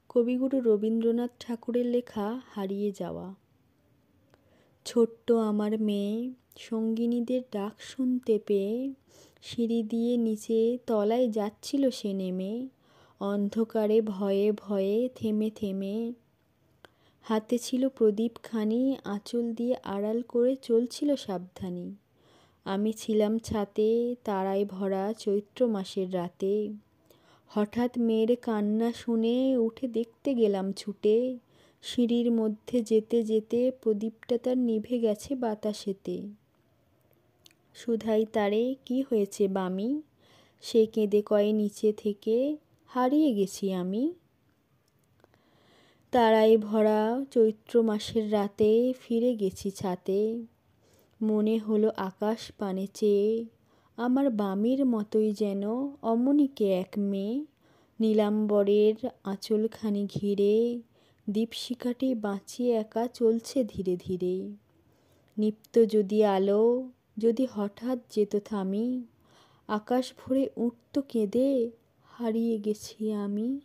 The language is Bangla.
কবিগুরু রবীন্দ্রনাথ ঠাকুরের লেখা হারিয়ে যাওয়া। ছোট্ট আমার মেয়ে সঙ্গিনীদের ডাক শুনতে পেয়ে সিঁড়ি দিয়ে নিচে তলায় যাচ্ছিল সে নেমে, অন্ধকারে ভয়ে ভয়ে থেমে থেমে। হাতে ছিল প্রদীপখানি, আঁচল দিয়ে আড়াল করে চলছিল সাবধানী। আমি ছিলাম ছাতে, তারায় ভরা চৈত্র মাসের রাতে। হঠাৎ মেয়ের কান্না শুনে উঠে দেখতে গেলাম ছুটে। সিঁড়ির মধ্যে যেতে যেতে প্রদীপটা তার নিভে গেছে বাতাসেতে। শুধাই তারে, কি হয়েছে বামি? সে কেঁদে কয়ে, নিচে থেকে হারিয়ে গেছি আমি। তারায় ভরা চৈত্র মাসের রাতে ফিরে গেছি ছাতে। মনে হলো আকাশ পানে চেয়ে আমার বামির মতোই যেন অমনিকে এক মেয়ে, নীলাম্বরের আঁচলখানি ঘিরে দীপশিখাটি বাঁচিয়ে একা চলছে ধীরে ধীরে। নিপ্ত যদি আলো, যদি হঠাৎ যেত থামি, আকাশ ভরে উঠত কেঁদে, হারিয়ে গেছি আমি।